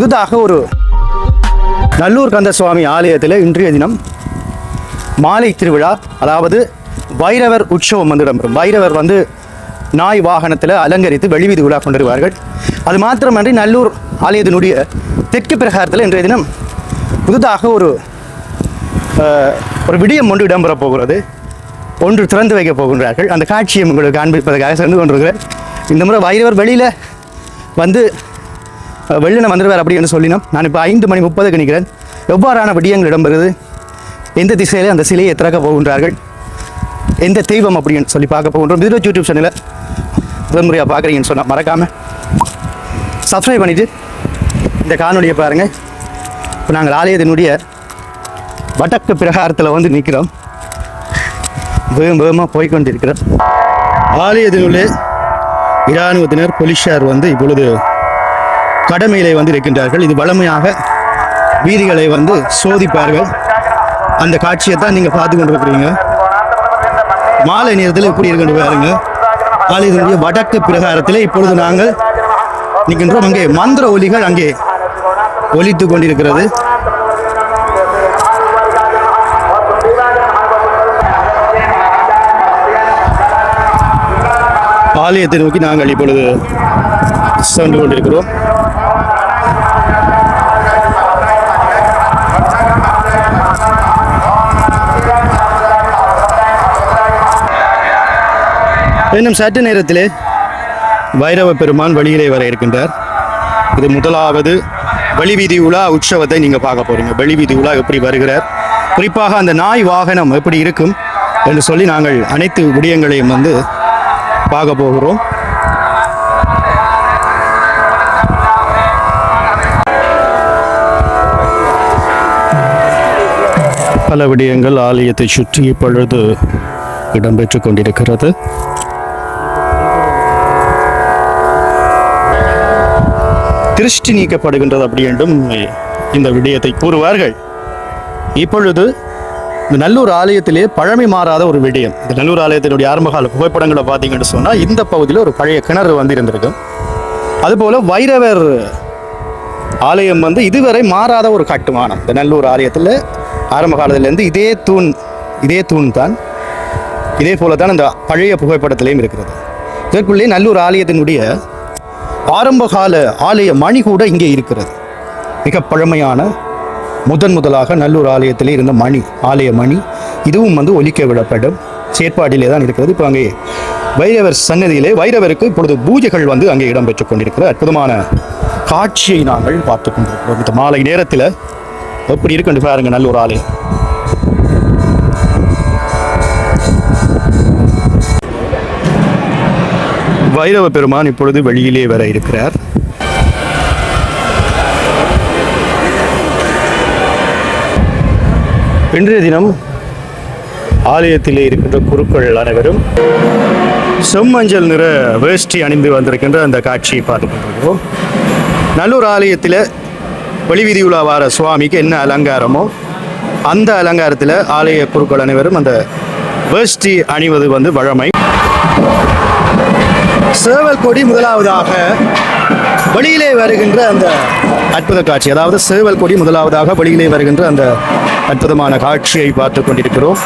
புதிதாக ஒரு நல்லூர் கந்த சுவாமி ஆலயத்தில் இன்றைய தினம் மாலை திருவிழா, அதாவது வைரவர் உற்சவம் வந்து இடம்பெறும். வைரவர் வந்து நாய் வாகனத்தில் அலங்கரித்து வெளிவீதி உலா கொண்டிருவார்கள். அது மாத்திரமன்றி நல்லூர் ஆலயத்தினுடைய தெற்கு பிரகாரத்தில் இன்றைய தினம் புதிதாக ஒரு விடயம் ஒன்று இடம்பெறப் போகிறது. ஒன்று திறந்து வைக்கப் போகின்றார்கள். அந்த காட்சியை உங்களுக்கு காண்பிப்பதற்காக சென்று கொண்டிருக்கிறேன். இந்த முறை வைரவர் வெளியில் வந்து வெள்ளன வந்துடுவார் அப்படி என்று சொல்லினோம். நான் இப்போ 5:30 நிற்கிறேன். எவ்வாறான விடயங்கள் இடம்பெறுது, எந்த திசையில் அந்த சிலையை திறக்க போகின்றார்கள், எந்த தெய்வம் அப்படின்னு சொல்லி பார்க்க போகின்றோம். இது யூடியூப் சேனலில் முதல் முறையாக பார்க்குறீங்கன்னு சொன்னால் மறக்காமல் சப்ஸ்கிரைப் பண்ணிவிட்டு இந்த காணொலியை பாருங்கள். இப்போ நாங்கள் ஆலயத்தினுடைய வடக்கு பிரகாரத்தில் வந்து நிற்கிறோம். வேகமாக போய்கொண்டிருக்கிறோம். ஆலயத்தினுள்ளே இராணுவத்தினர், போலீஸார் வந்து இப்பொழுது கடமையிலே வந்து இருக்கின்றார்கள். இது வழமையாக வீதிகளை வந்து சோதிப்பார்கள். அந்த காட்சியை தான் நீங்கள் பார்த்து கொண்டிருக்கிறீங்க. மாலை நேரத்தில் எப்படி இருக்கின்ற பாருங்க. ஆலயத்தினுடைய வடக்கு பிரகாரத்தில் இப்பொழுது நாங்கள் நிற்கின்றோம். அங்கே மந்திர ஒலிகள் அங்கே ஒலித்து கொண்டிருக்கிறது. ஆலயத்தை நோக்கி நாங்கள் இப்பொழுது சென்று கொண்டிருக்கிறோம். இன்னும் சற்று நேரத்திலே வைரவ பெருமான் வெளியிலே வர இருக்கின்றார். இது முதலாவது வெளிவீதி உலா உற்சவத்தை நீங்கள் பார்க்க போறீங்க. வெளிவீதி உலா எப்படி வருகிறார், குறிப்பாக அந்த நாய் வாகனம் எப்படி இருக்கும் என்று சொல்லி நாங்கள் அனைத்து விடயங்களையும் வந்து பார்க்க போகிறோம். பல விடயங்கள் ஆலயத்தை சுற்றி இப்பொழுது இடம்பெற்று கொண்டிருக்கிறது. திருஷ்டி நீக்கப்படுகின்றது அப்படி என்றும் இந்த விடயத்தை கூறுவார்கள். இப்பொழுது இந்த நல்லூர் ஆலயத்திலே பழமை மாறாத ஒரு விடயம். இந்த நல்லூர் ஆலயத்தினுடைய ஆரம்பகால புகைப்படங்களை பார்த்தீங்கன்னு சொன்னால் இந்த பகுதியில் ஒரு பழைய கிணறு வந்து இருந்திருக்கும். அதுபோல் வைரவர் ஆலயம் வந்து இதுவரை மாறாத ஒரு கட்டுமானம். இந்த நல்லூர் ஆலயத்தில் ஆரம்ப காலத்திலேருந்து இதே தூண் தான், இதே போல தான் அந்த பழைய புகைப்படத்திலையும் இருக்கிறது. இதற்குள்ளே நல்லூர் ஆலயத்தினுடைய ஆரம்பகால ஆலய மணி கூட இங்கே இருக்கிறது. மிக பழமையான முதலாக நல்லூர் ஆலயத்திலே இருந்த மணி, ஆலய மணி, இதுவும் வந்து ஒலிக்க விடப்படும் செயற்பாட்டிலே தான் இருக்கிறது. இப்போ அங்கே வைரவர் சன்னதியிலே வைரவருக்கு இப்பொழுது பூஜைகள் வந்து அங்கே இடம்பெற்று கொண்டிருக்கிற அற்புதமான காட்சியை நாங்கள் பார்த்து கொண்டிருக்கிறோம். இந்த மாலை நேரத்தில் எப்படி இருக்குன்னு பாருங்க நல்லூர் ஆலயம். வைரவ பெருமான் இப்பொழுது வெளியிலே வர இருக்கிறார். இன்றைய தினம் ஆலயத்திலே இருக்கின்ற குருக்கள் அனைவரும் செம்மஞ்சள் நிற வேஷ்டி அணிந்து வந்திருக்கின்ற அந்த காட்சியை பார்த்து கொண்டிருக்கிறோம். நல்லூர் ஆலயத்தில் வெளிவீதி உலா வார சுவாமிக்கு என்ன அலங்காரமோ அந்த அலங்காரத்தில் ஆலய குருக்கள் அனைவரும் அந்த வேஷ்டி அணிவது வந்து வழமை. சேவல் கொடி முதலாவதாக வெளியிலே வருகின்ற அந்த அற்புத காட்சி, அதாவது சேவல் கொடி முதலாவதாக வெளியிலே வருகின்ற அந்த அற்புதமான காட்சியை பார்த்து கொண்டிருக்கிறோம்.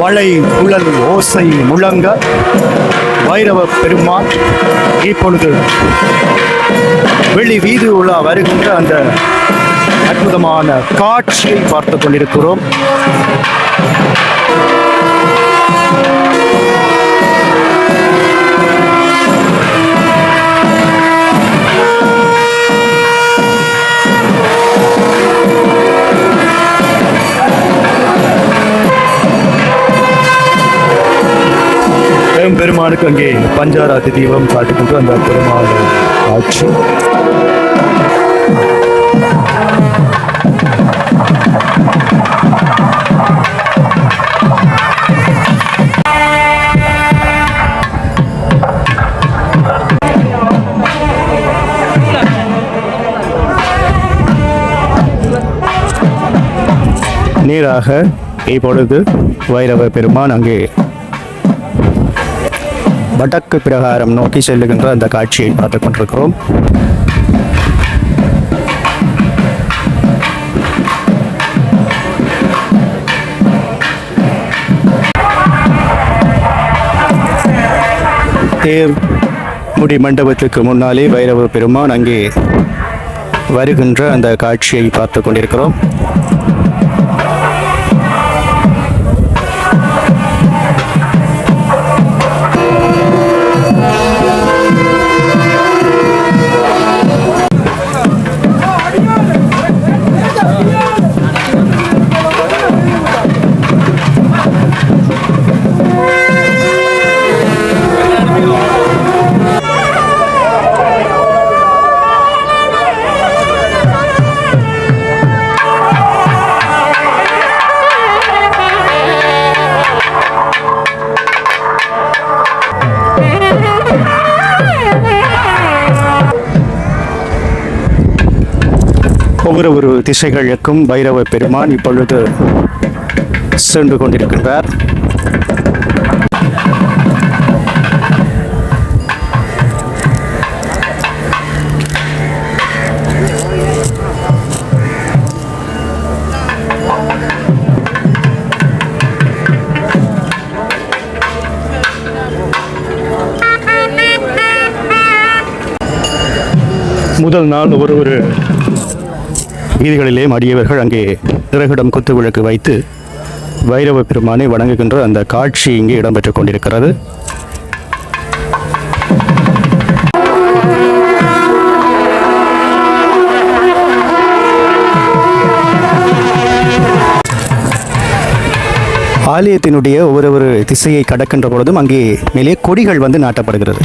வளை குழல் ஓசை முழங்க வைரவ பெருமான் இப்பொழுது வெளி வீதி உலா வருகின்ற அந்த அற்புதமான காட்சியை பார்த்து கொண்டிருக்கிறோம். பெருமானுக்கு அங்கே பஞ்சாராத்தி தீபம் காட்டிக்கொண்டு அந்த பெருமாள் காட்சி. நேராக இப்பொழுது வைரவ பெருமான் அங்கே வடக்கு பிரகாரம் நோக்கி செல்லுகின்ற அந்த காட்சியை பார்த்துக் கொண்டிருக்கிறோம். தேர் முடி மண்டபத்துக்கு முன்னாலே பைரவ பெருமான் அங்கே வருகின்ற அந்த காட்சியை பார்த்து கொண்டிருக்கிறோம். ஒவ்வொரு திசைகளுக்கும் பைரவ பெருமான் இப்பொழுது சென்று கொண்டிருக்கின்றார். முதல் நாள் ஒரு வீதிகளிலே அடியவர்கள் அங்கே விறகிடம் குத்து விளக்கு வைத்து பைரவ பெருமானை வணங்குகின்ற அந்த காட்சி இங்கே இடம்பெற்றுக் கொண்டிருக்கிறது. ஆலயத்தினுடைய ஒவ்வொரு திசையை கடக்கின்ற பொழுதும் அங்கே மேலே கொடிகள் வந்து நாட்டப்படுகிறது.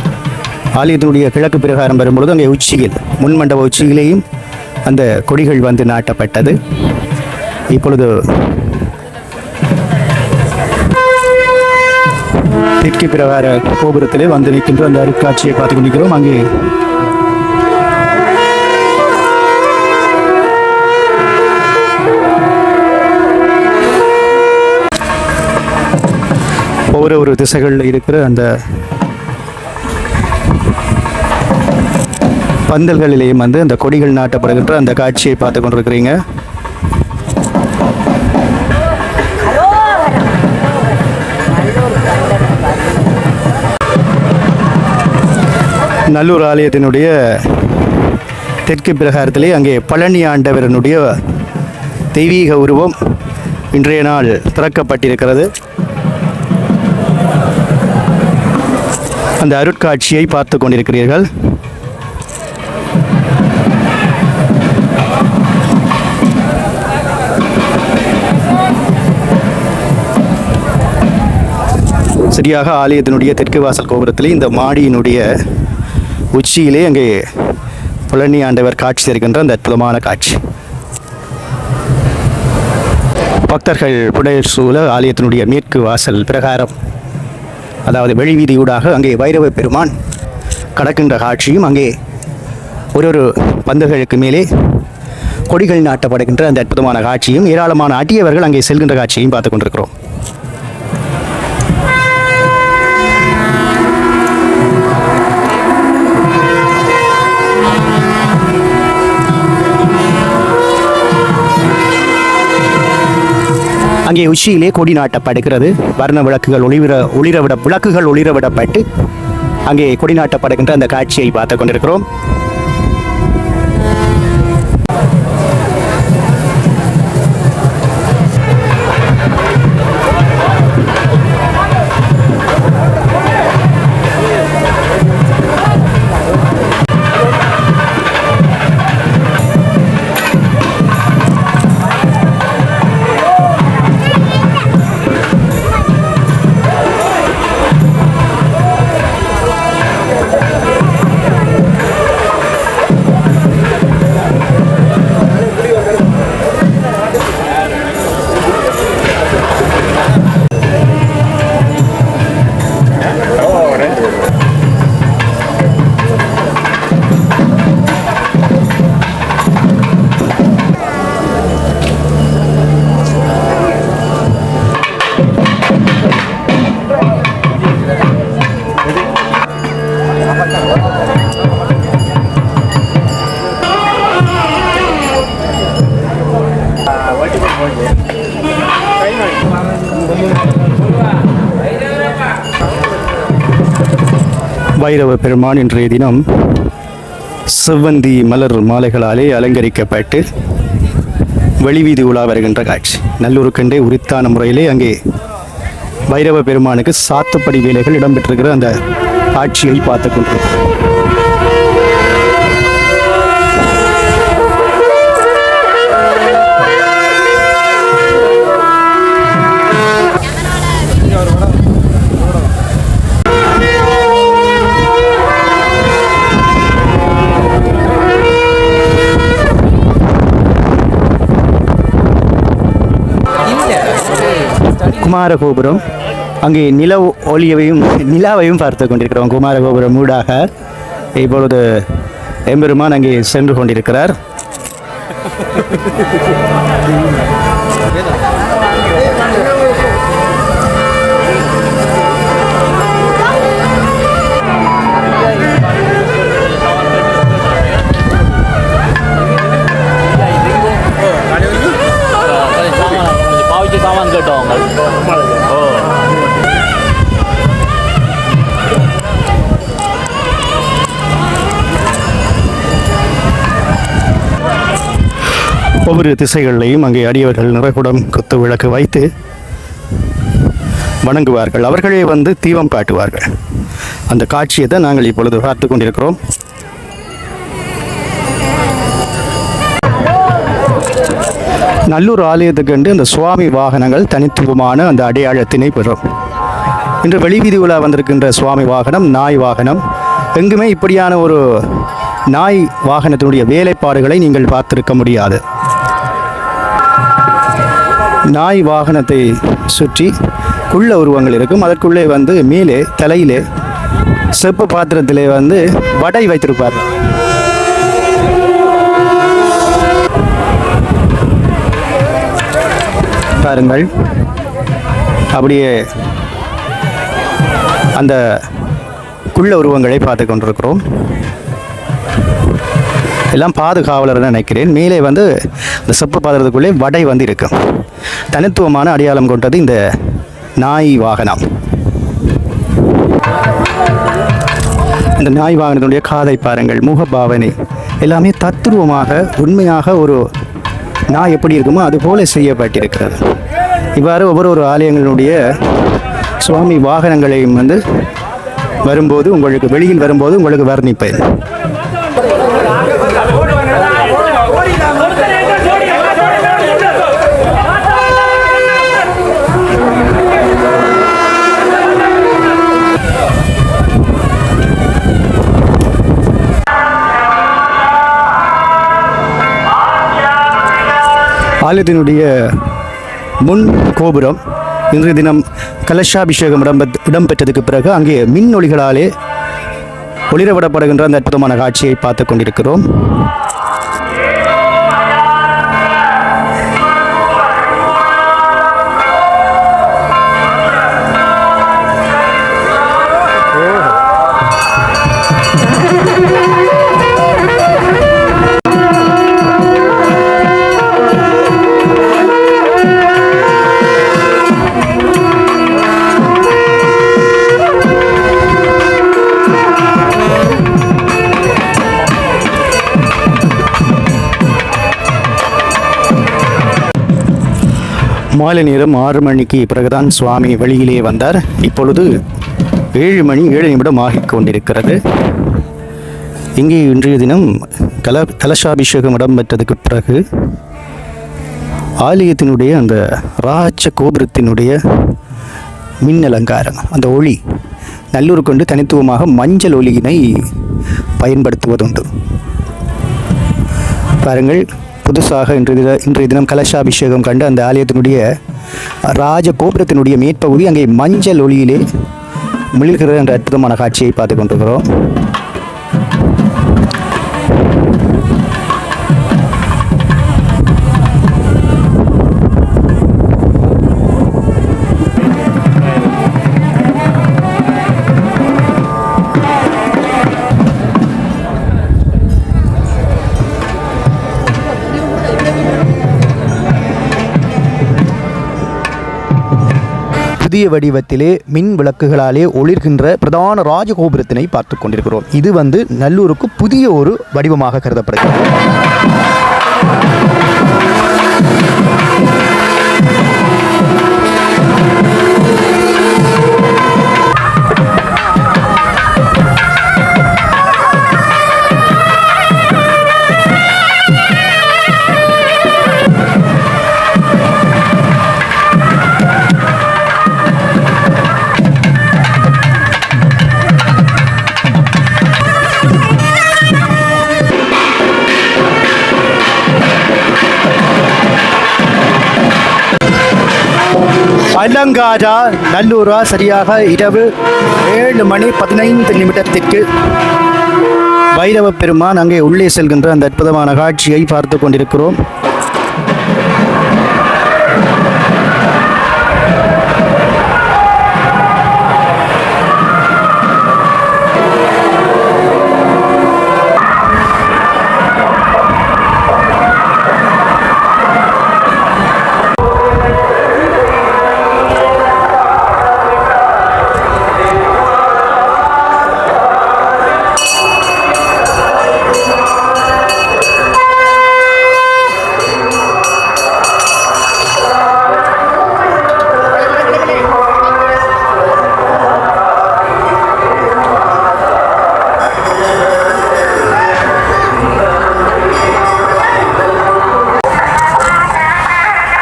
ஆலயத்தினுடைய கிழக்கு பிரகாரம் வரும்பொழுது அங்கே உச்சியில் முன்மண்டப உச்சியிலேயும் அந்த கொடிகள் வந்து நாட்டப்பட்டது. இப்பொழுது தெற்கு பிரகார கோபுரத்திலே வந்து நிற்கின்ற அந்த அருட்காட்சியை பார்த்து கொண்டிருக்கிறோம். அங்கே ஒவ்வொரு திசைகளில் இருக்கிற அந்த பந்தல்களிலேயும் வந்து அந்த கொடிகள் நாட்டப்படுகின்ற அந்த காட்சியை பார்த்து கொண்டிருக்கிறீங்க. நல்லூர் ஆலயத்தினுடைய தெற்கு பிரகாரத்திலே அங்கே பழனி ஆண்டவரனுடைய தெய்வீக உருவம் இன்றைய நாள் திறக்கப்பட்டிருக்கிறது. அந்த அருட்காட்சியை பார்த்து கொண்டிருக்கிறீர்கள். சரியாக ஆலயத்தினுடைய தெற்கு வாசல் கோபுரத்திலே இந்த மாடியினுடைய உச்சியிலே அங்கே பழனி ஆண்டவர் காட்சி தருகின்ற அந்த அற்புதமான காட்சி. பக்தர்கள் புடையர் சூழ ஆலயத்தினுடைய மேற்கு வாசல் பிரகாரம், அதாவது வெளிவீதியூடாக அங்கே பைரவ பெருமான் கடக்கின்ற காட்சியும், அங்கே ஒரு பந்தல்களுக்கு மேலே கொடிகள் நாட்டப்படுகின்ற அந்த அற்புதமான காட்சியும், ஏராளமான அடியவர்கள் அங்கே செல்கின்ற காட்சியையும் பார்த்து கொண்டிருக்கிறோம். அங்கே உச்சியிலே கொடி நாட்டப்படுகிறது. வர்ண விளக்குகள் ஒளிரவிடப்பட்டு அங்கே கொடி நாட்டப்படுகின்ற அந்த காட்சியை பார்த்து கொண்டிருக்கிறோம். வைரவ பெருமான் இன்றைய தினம் செவ்வந்தி மலர் மாலைகளாலே அலங்கரிக்கப்பட்டு வெளிவீதி உலா வருகின்ற காட்சி. நல்லூருக்கென்றே உரித்தான முறையிலே அங்கே வைரவ பெருமானுக்கு சாத்துப்படி வேலைகள் இடம்பெற்றிருக்கிற அந்த காட்சியை பார்த்துக் கொண்டிருக்கிறோம். குமாரகோபுரம் அங்கே நிலாவையும் பார்த்து கொண்டிருக்கிறோம். குமாரகோபுரம் ஊடாக இப்பொழுது எம்பெருமான் அங்கே சென்று கொண்டிருக்கிறார். ஒவ்வொரு திசைகளிலையும் அங்கே அடியவர்கள் நிறைகுடம் குத்து விளக்கு வைத்து வணங்குவார்கள். அவர்களே வந்து தீபம் காட்டுவார்கள். அந்த காட்சியை தான் நாங்கள் இப்பொழுது பார்த்து கொண்டிருக்கிறோம். நல்லூர் ஆலயத்துக்கென்று அந்த சுவாமி வாகனங்கள் தனித்துவமான அந்த அடையாளத்தினை பெறும். இன்று வெளிவீதி உலா வந்திருக்கின்ற சுவாமி வாகனம் நாய் வாகனம். எங்குமே இப்படியான ஒரு நாய் வாகனத்தினுடைய வேலைப்பாடுகளை நீங்கள் பார்த்திருக்க முடியாது. நாய் வாகனத்தை சுற்றி குள்ள உருவங்கள் இருக்கும். அதற்குள்ளே வந்து மேலே தலையிலே செப்பு பாத்திரத்திலே வந்து வடை வைத்திருப்பார். பாருங்கள், அப்படியே அந்த குள்ள உருவங்களை பார்த்து கொண்டிருக்கிறோம். எல்லாம் பாதுகாவலர்னு நினைக்கிறேன். மேலே வந்து இந்த செப்பு பாத்திரத்துக்குள்ளே வடை வந்து இருக்கும். தனித்துவமான அடையாளம் கொண்டது இந்த நாய் வாகனம். இந்த நாய் வாகனத்தினுடைய காதை பாருங்கள், முகபாவனை எல்லாமே தத்துருவமாக உண்மையாக ஒரு நாய் எப்படி இருக்குமோ அதுபோல செய்யப்பட்டிருக்கிறது. இவ்வாறு ஒவ்வொரு ஆலயங்களுடைய சுவாமி வாகனங்களையும் வந்து வரும்போது உங்களுக்கு வெளியில் வரும்போது உங்களுக்கு வர்ணிப்பேன். ஆலயத்தினுடைய முன் கோபுரம் இன்றைய தினம் கலசாபிஷேகம் இடம்பெற்றதுக்கு பிறகு அங்கே மின் ஒளிகளாலே ஒளிரவிடப்படுகின்ற அந்த அற்புதமான காட்சியை பார்த்து கொண்டிருக்கிறோம். மாலை நேரம் 6 மணிக்கு பிறகுதான் சுவாமி வெளியிலே வந்தார். இப்பொழுது 7 மணி 7 நிமிடம் ஆகிக் கொண்டிருக்கிறது. இங்கே இன்றைய தினம் கலசாபிஷேகம் இடம்பெற்றதுக்கு பிறகு ஆலயத்தினுடைய அந்த ராஜ கோபுரத்தினுடைய மின் அலங்காரம், அந்த ஒளி நல்லூர் கொண்டு தனித்துவமாக மஞ்சள் ஒளியினை பயன்படுத்துவதுண்டு. பாருங்கள், புதுசாக இன்றைய தினம் கலசாபிஷேகம் கண்டு அந்த ஆலயத்தினுடைய ராஜ கோபுரத்தினுடைய மேற்பகுதி அங்கே மஞ்சள் ஒளியிலே மிளிர்கிற என்ற அற்புதமான காட்சியை பார்த்து கொண்டிருக்கிறோம். புதிய வடிவத்திலே மின் விளக்குகளாலே ஒளிர்கின்ற பிரதான ராஜகோபுரத்தினை பார்த்து கொண்டிருக்கிறோம். இது நல்லூருக்கு புதிய ஒரு வடிவமாக கருதப்படுகிறது. அலங்காரா நல்லூரா சரியாக இரவு 7:15 பைரவ பெருமான் அங்கே உள்ளே செல்கின்ற அந்த அற்புதமான காட்சியை பார்த்து கொண்டிருக்கிறோம்.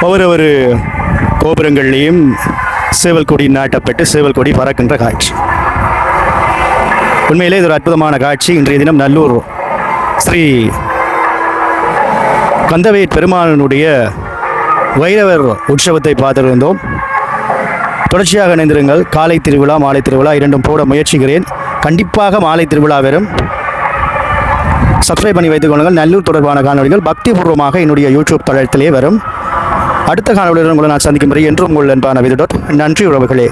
ஒவ்வொரு கோபுரங்கள்லேயும் சேவல் கொடி நாட்டப்பட்டு சேவல் கொடி பறக்கின்ற காட்சி. உண்மையிலே இது ஒரு அற்புதமான காட்சி. இன்றைய தினம் நல்லூர் ஸ்ரீ கந்தவேட் பெருமானுடைய வைரவர் உற்சவத்தை பார்த்திருந்தோம். தொடர்ச்சியாக இணைந்திருங்கள். காலை திருவிழா மாலை திருவிழா இரண்டும் போட முயற்சிக்கிறேன். கண்டிப்பாக மாலை திருவிழா வரும். சப்ஸ்கிரைப் பண்ணி வைத்துக் கொள்ளுங்கள். நல்லூர் தொடர்பான காணொலிகள் பக்திபூர்வமாக என்னுடைய யூடியூப் தளத்திலே வரும். அடுத்த காணொலியுடன் உங்களை நான் சந்திக்கும் வரை என்றும் உங்கள் அன்பான விது. நன்றி உறவுகளே.